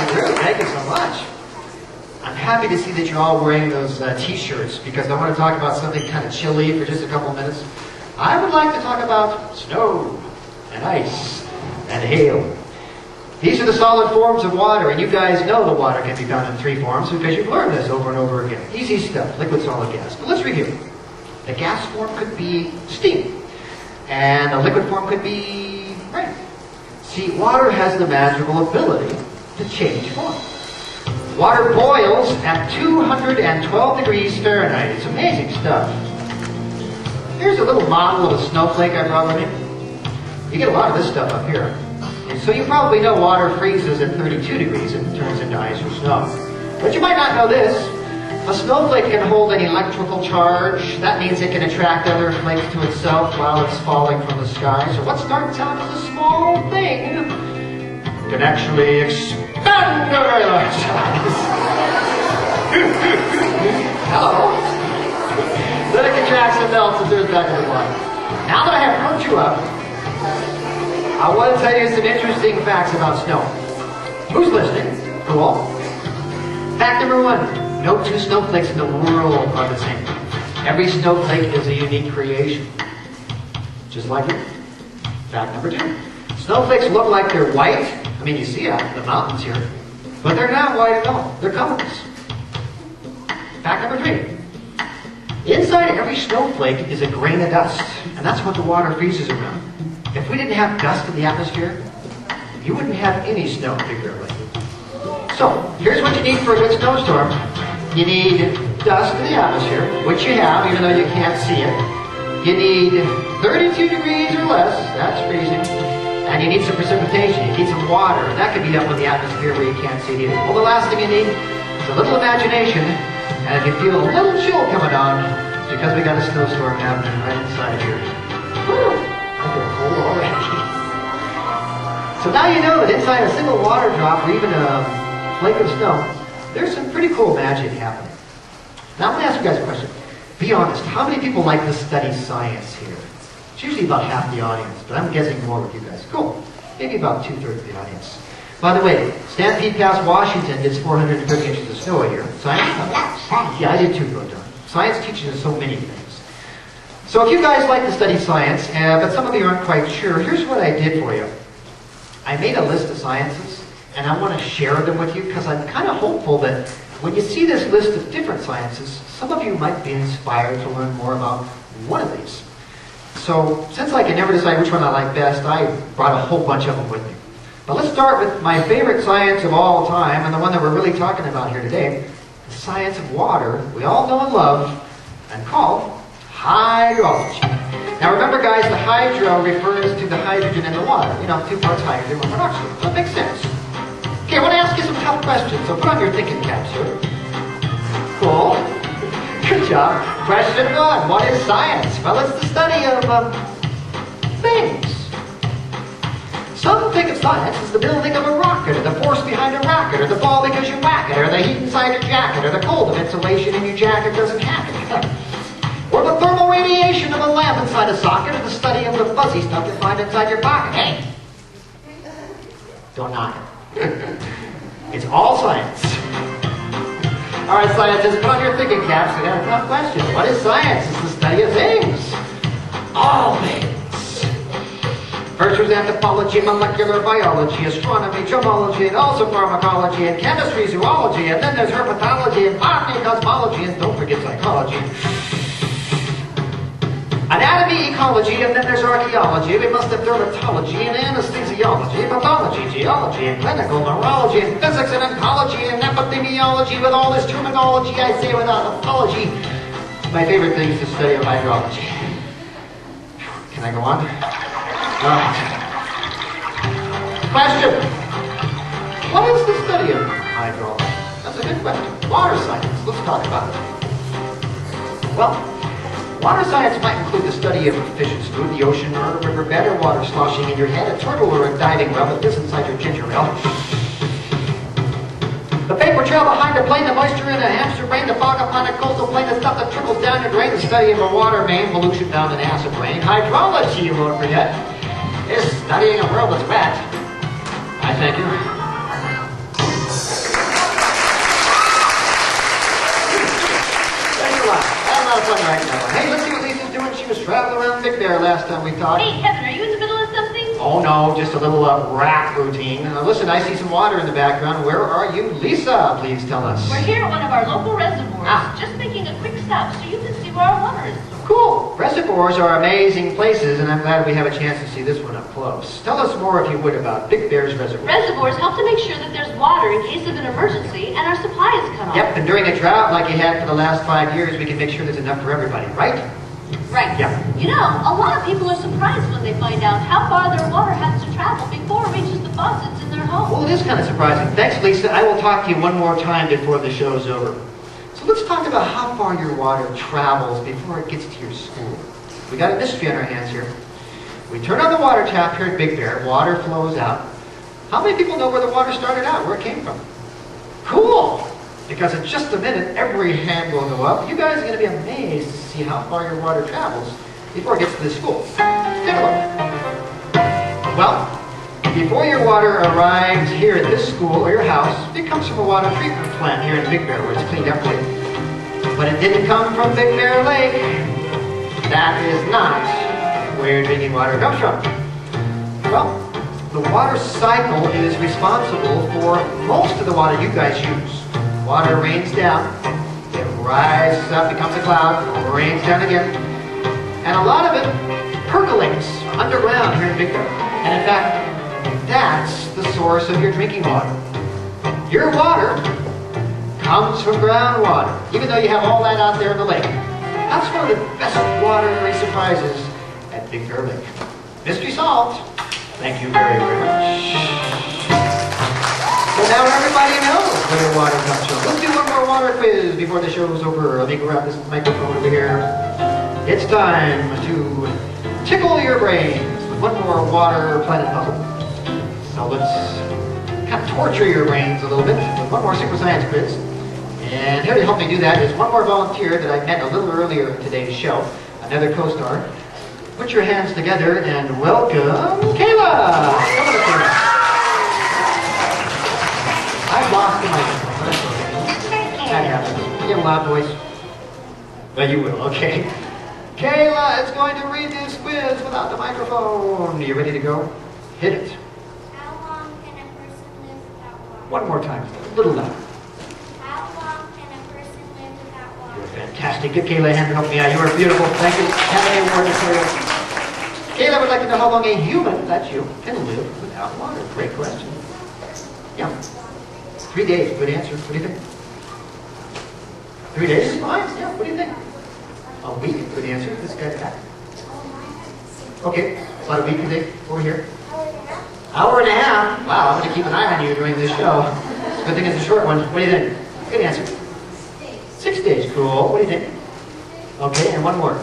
Drew, thank you so much. I'm happy to see that you're all wearing those t-shirts because I want to talk about something kind of chilly for just a couple minutes. I would like to talk about snow and ice and hail. These are the solid forms of water, and you guys know the water can be found in three forms because you've learned this over and over again. Easy stuff, liquid, solid, gas. But let's review. The gas form could be steam, and the liquid form could be rain. See, water has the magical ability to change form. Water boils at 212 degrees Fahrenheit. It's amazing stuff. Here's a little model of a snowflake I brought with me. You get a lot of this stuff up here. And so you probably know water freezes at 32 degrees and turns into ice or snow. But you might not know this. A snowflake can hold an electrical charge. That means it can attract other flakes to itself while it's falling from the sky. So what starts out as a small thing can actually expand to very large size. Hello. Then it contracts and melts and turns back into water. Now that I have hooked you up, I want to tell you some interesting facts about snow. Who's listening? Cool. Fact number one, no two snowflakes in the world are the same. Every snowflake is a unique creation. Just like it. Fact number two, snowflakes look like they're white. I mean, you see the mountains here. But they're not white at all. They're colorless. Fact number three, inside every snowflake is a grain of dust. And that's what the water freezes around. If we didn't have dust in the atmosphere, you wouldn't have any snow, figuratively. So, here's what you need for a good snowstorm. You need dust in the atmosphere, which you have, even though you can't see it. You need 32 degrees or less, that's freezing. And you need some precipitation, you need some water. And that could be up in the atmosphere where you can't see it either. Well, the last thing you need is a little imagination. And if you feel a little chill coming on, it's because we got a snowstorm happening right inside here. Woo! I feel cold already. So now you know that inside a single water drop or even a flake of snow, there's some pretty cool magic happening. Now I'm going to ask you guys a question. Be honest, how many people like to study science here? It's usually about half the audience, but I'm guessing more with you guys. Cool. Maybe about 2/3 of the audience. By the way, Stampede Pass, Washington gets 430 inches of snow a year. Science? Yeah, I did too, Rodan. Science teaches us so many things. So if you guys like to study science, but some of you aren't quite sure, here's what I did for you. I made a list of sciences, and I want to share them with you because I'm kind of hopeful that when you see this list of different sciences, some of you might be inspired to learn more about one of these. So since I can never decide which one I like best, I brought a whole bunch of them with me. But let's start with my favorite science of all time, and the one that we're really talking about here today, the science of water we all know and love, and called hydrology. Now remember guys, the hydro refers to the hydrogen in the water. You know, 2 parts hydrogen, 1 part oxygen. So it makes sense. Okay, I want to ask you some tough questions, so put on your thinking caps here. Cool. Good job. Question 1, what is science? Well, it's the study of things. Some think of science as the building of a rocket, or the force behind a rocket, or the ball because you whack it, or the heat inside your jacket, or the cold of insulation in your jacket doesn't happen. Or the thermal radiation of a lamp inside a socket, or the study of the fuzzy stuff you find inside your pocket. Hey! Don't knock it. It's all science. Alright, scientists, put on your thinking caps. I got a tough question. What is science? It's the study of things. All things. First was anthropology, molecular biology, astronomy, gemology, and also pharmacology, and chemistry, zoology, and then there's herpetology, and botany, cosmology, and don't forget psychology. Anatomy, ecology, and then there's archaeology. We must have dermatology and anesthesiology, pathology, geology, and clinical neurology, and physics, and oncology, and epidemiology. With all this terminology, I say without apology. My favorite thing is the study of hydrology. Can I go on? All right. Question. What is the study of hydrology? That's a good question. Water science. Let's talk about it. Well, water science might include the study of a fish's food, the ocean, or a riverbed, or water sloshing in your head, a turtle, or a diving well that lives inside your ginger ale. The paper trail behind a plane, the moisture in a hamster brain, the fog upon a coastal plain, the stuff that trickles down your drain, the study of a water main, pollution down an acid rain. Hydrology, you won't forget, is studying a world that's wet. I thank you. Big Bear last time we talked. Hey, Kevin, are you in the middle of something? Oh no, just a little rap routine. Listen, I see some water in the background. Where are you? Lisa, please tell us. We're here at one of our local reservoirs, just making a quick stop so you can see where our water is. Cool. Reservoirs are amazing places, and I'm glad we have a chance to see this one up close. Tell us more, if you would, about Big Bear's reservoir. Reservoirs help to make sure that there's water in case of an emergency and our supply is cut off. Yep, and during a drought like you had for the last 5 years, we can make sure there's enough for everybody, right? Right. Yeah. You know, a lot of people are surprised when they find out how far their water has to travel before it reaches the faucets in their home. Well, it is kind of surprising. Thanks, Lisa. I will talk to you one more time before the show's over. So let's talk about how far your water travels before it gets to your school. We got a mystery on our hands here. We turn on the water tap here at Big Bear. Water flows out. How many people know where the water started out, where it came from? Cool! Because in just a minute, every hand will go up. You guys are going to be amazed to see how far your water travels before it gets to the school. Take a look. Well, before your water arrives here at this school or your house, it comes from a water treatment plant here in Big Bear where it's cleaned up for you. But it didn't come from Big Bear Lake. That is not where drinking water comes from. Well, the water cycle is responsible for most of the water you guys use. Water rains down, it rises up, becomes a cloud, rains down again, and a lot of it percolates underground here in Big Bear. And in fact, that's the source of your drinking water. Your water comes from groundwater, even though you have all that out there in the lake. That's one of the best water surprises at Big Bear Lake. Mystery solved. Thank you very, very much. So now everybody knows where your water comes from. Let's do one more water quiz before the show's over. Let me grab this microphone over here. It's time to tickle your brains with one more water planet puzzle. So let's kind of torture your brains a little bit with one more super science quiz. And here to help me do that is one more volunteer that I met a little earlier in today's show, another co-star. Put your hands together and welcome Kayla! Come on, Kayla. I've lost the microphone. That's okay. That happens. You have a loud voice. Well, you will, okay. Kayla is going to read this quiz without the microphone. You ready to go? Hit it. How long can a person live without water? One more time, a little louder. How long can a person live without water? You're fantastic. Give Kayla a hand to help me out. You are beautiful. Thank you. Have any award for you. Kayla would like to know how long a human, that's you, can live without water. Great question. Yeah. 3 days. Good answer. What do you think? 3 days is fine. Yeah. What do you think? A week. Good answer. This guy's back. Okay. About a week, you think? Over here. Hour and a half. Wow. I'm going to keep an eye on you during this show. Good thing it's a short one. What do you think? Good answer. 6 days. Cool. What do you think? Okay. And one more.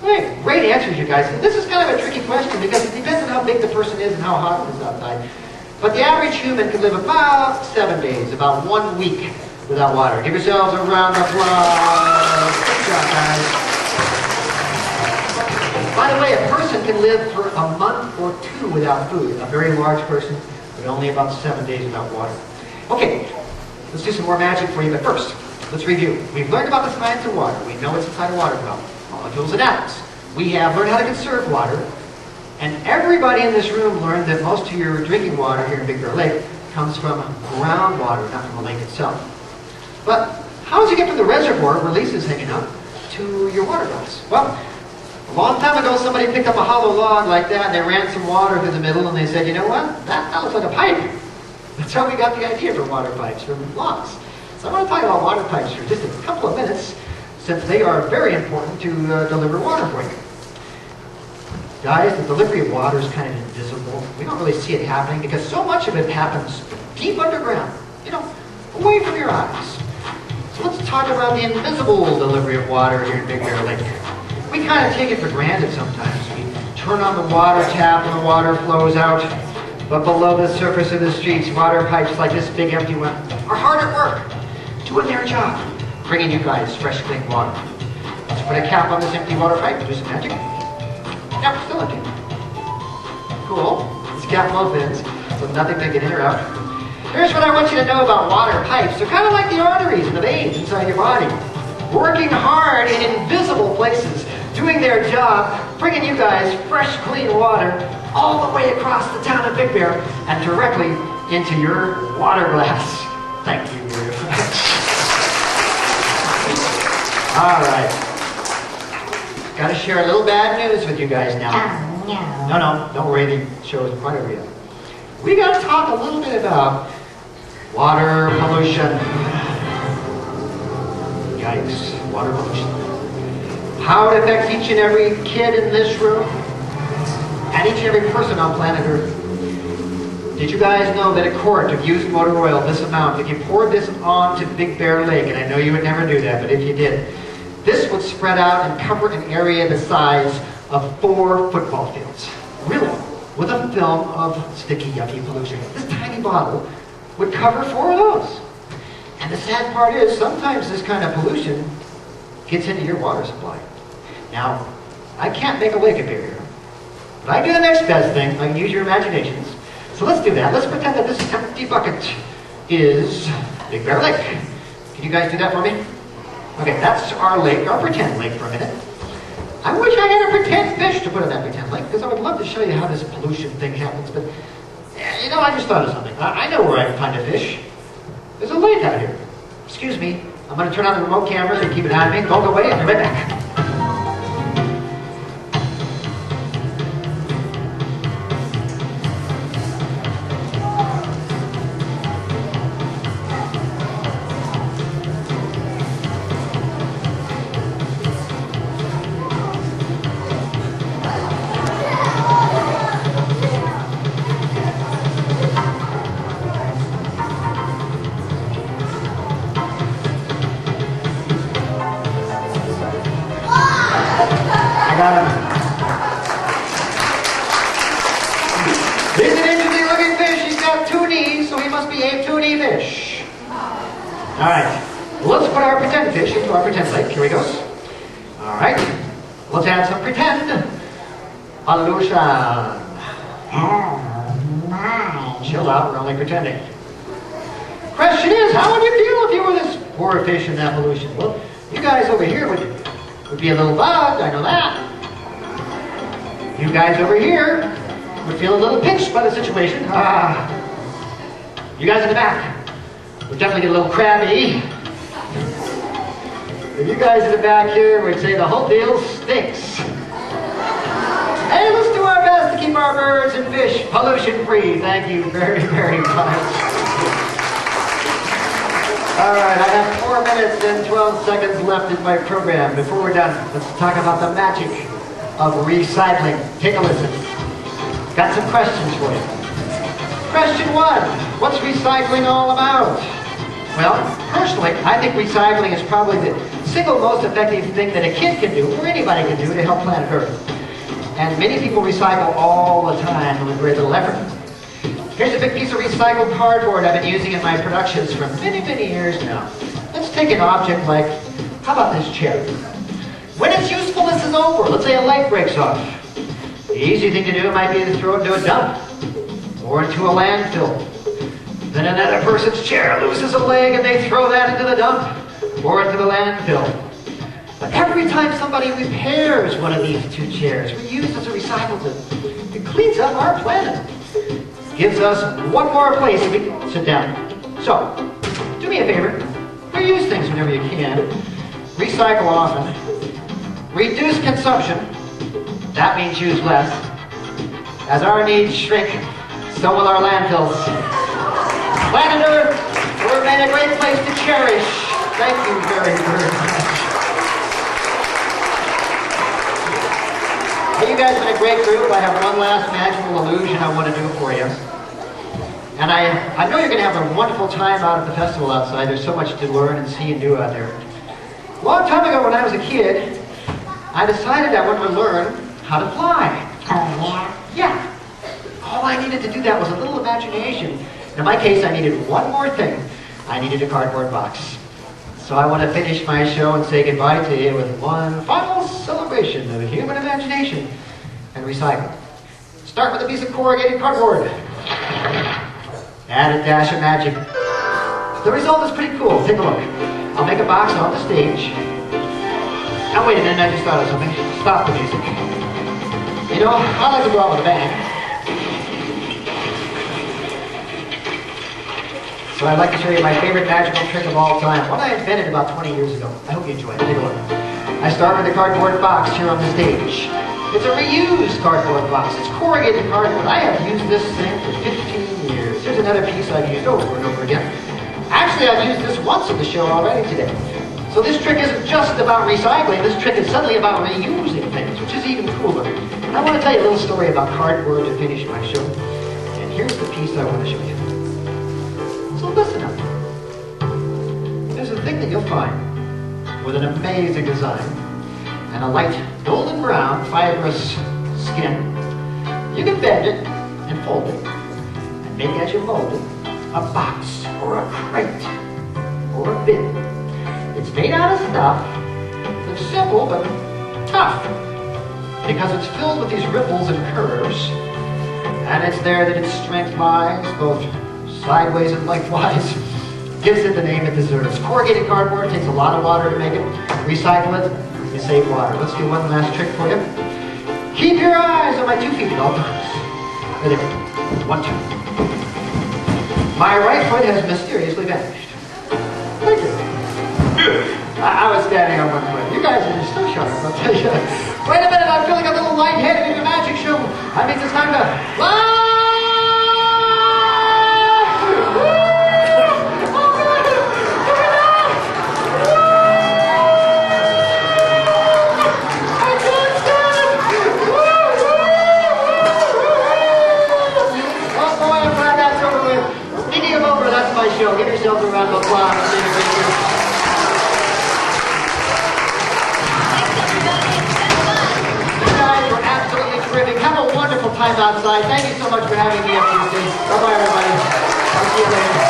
Great, great answers, you guys. This is kind of a tricky question because it depends on how big the person is and how hot it is outside. But the average human can live about 7 days, about 1 week without water. Give yourselves a round of applause. Good job, guys. By the way, a person can live for a month or 2 without food. A very large person, but only about 7 days without water. Okay, let's do some more magic for you, but first, let's review. We've learned about the science of water. We know what's inside a water well. Molecules and atoms. We have learned how to conserve water, and everybody in this room learned that most of your drinking water here in Big Bear Lake comes from groundwater, not from the lake itself. But how does it get from the reservoir where Lisa's hanging out to your water glass? Well, a long time ago somebody picked up a hollow log like that and they ran some water through the middle and they said, you know what, that looks like a pipe. That's how we got the idea for water pipes, from logs. So I want to talk about water pipes for just a couple of minutes, since they are very important to deliver water for you. Guys, the delivery of water is kind of invisible. We don't really see it happening because so much of it happens deep underground, you know, away from your eyes. So let's talk about the invisible delivery of water here in Big Bear Lake. We kind of take it for granted sometimes. We turn on the water tap and the water flows out. But below the surface of the streets, water pipes like this big empty one are hard at work, doing their job, bringing you guys fresh, clean water. Let's put a cap on this empty water pipe, do some magic. Yep, still empty. Cool. This cap opens, so nothing can get in or out. Here's what I want you to know about water pipes. They're kind of like the arteries and the veins inside your body, working hard in invisible places doing their job, bringing you guys fresh, clean water all the way across the town of Big Bear and directly into your water glass. Thank you very much. All right. Got to share a little bad news with you guys now. No, don't worry, the show isn't quite over yet. We got to talk a little bit about water pollution. Yikes, water pollution. How it affects each and every kid in this room and each and every person on planet Earth. Did you guys know that a quart of used motor oil, this amount, if you poured this onto Big Bear Lake, and I know you would never do that, but if you did, this would spread out and cover an area the size of 4 football fields. Really, with a film of sticky, yucky pollution. This tiny bottle would cover 4 of those. And the sad part is, sometimes this kind of pollution gets into your water supply. Now, I can't make a lake appear here, but I do the next best thing. I can use your imaginations. So let's do that. Let's pretend that this empty bucket is Big Bear Lake. Can you guys do that for me? Okay, that's our lake, our pretend lake for a minute. I wish I had a pretend fish to put in that pretend lake, because I would love to show you how this pollution thing happens, but you know, I just thought of something. I know where I can find a fish. There's a lake out here. Excuse me, I'm going to turn on the remote cameras and keep an eye on me. Don't go away, I'll be right back. This is an interesting looking fish. He's got 2 knees, so he must be a 2-knee fish. All right, let's put our pretend fish into our pretend lake. Here he goes. All right, let's add some pretend pollution. Oh my. Chill out, we're only pretending. Question is, how would you feel if you were this poor fish in that pollution? Well, you guys over here would be a little bugged, I know that. You guys over here would feel a little pinched by the situation. You guys in the back would definitely get a little crabby. You guys in the back here would say the whole deal stinks. Hey, let's do our best to keep our birds and fish pollution free. Thank you very, very much. All right, I have 4 minutes and 12 seconds left in my program. Before we're done, let's talk about the magic of recycling. Take a listen. Got some questions for you. Question 1, what's recycling all about? Well, personally, I think recycling is probably the single most effective thing that a kid can do, or anybody can do, to help planet Earth. And many people recycle all the time with very little effort. Here's a big piece of recycled cardboard I've been using in my productions for many, many years now. Let's take an object like, how about this chair? When its usefulness is over, let's say a light breaks off, the easy thing to do might be to throw it into a dump or into a landfill. Then another person's chair loses a leg and they throw that into the dump or into the landfill. But every time somebody repairs one of these 2 chairs, reuses or recycles it, it cleans up our planet. Gives us one more place we can sit down. So, do me a favor, reuse things whenever you can, recycle often, reduce consumption, that means use less. As our needs shrink, so will our landfills. Planet Earth, we're made a great place to cherish. Thank you very, very much. Well, you guys have been a great group. I have one last magical illusion I want to do for you. And I know you're going to have a wonderful time out at the festival outside. There's so much to learn and see and do out there. A long time ago when I was a kid, I decided I wanted to learn how to fly. Oh Yeah. All I needed to do that was a little imagination. In my case, I needed one more thing. I needed a cardboard box. So I want to finish my show and say goodbye to you with one final celebration of human imagination and recycling. Start with a piece of corrugated cardboard. Add a dash of magic. The result is pretty cool. Take a look. I'll make a box on the stage. Now wait a minute, I just thought of something. Stop the music. You know, I like to go out with a bang. So I'd like to show you my favorite magical trick of all time. One I invented about 20 years ago. I hope you enjoy it. Take a look. I start with a cardboard box here on the stage. It's a reused cardboard box. It's corrugated cardboard. I have used this thing for 15 years. Here's another piece I've used over and over again. Actually, I've used this once in the show already today. So this trick isn't just about recycling. This trick is suddenly about reusing things, which is even cooler. I want to tell you a little story about cardboard to finish my show. And here's the piece I want to show you. So listen up. There's a thing that you'll find with an amazing design and a light golden brown fibrous skin. You can bend it and fold it and make as you mold it a box or a crate or a bin. It's made out of stuff that's simple but tough because it's filled with these ripples and curves, and it's there that its strength lies, both sideways and lengthwise. Gives it the name it deserves. Corrugated cardboard takes a lot of water to make it. Recycle it, you save water. Let's do one last trick for you. Keep your eyes on my 2 feet at all times. There they go. 1, 2. My right foot has mysteriously vanished. Thank you. I was standing on one foot. You guys are just so sharp, I'll tell you. Wait a minute, I'm feeling a little lightheaded in your magic show. That means it's time to fly! Show. Give yourselves a round of applause. Thanks, everybody. It's been fun. You guys were absolutely terrific. Have a wonderful time outside. Thank you so much for having me up here today. Bye-bye, everybody. I'll see you later.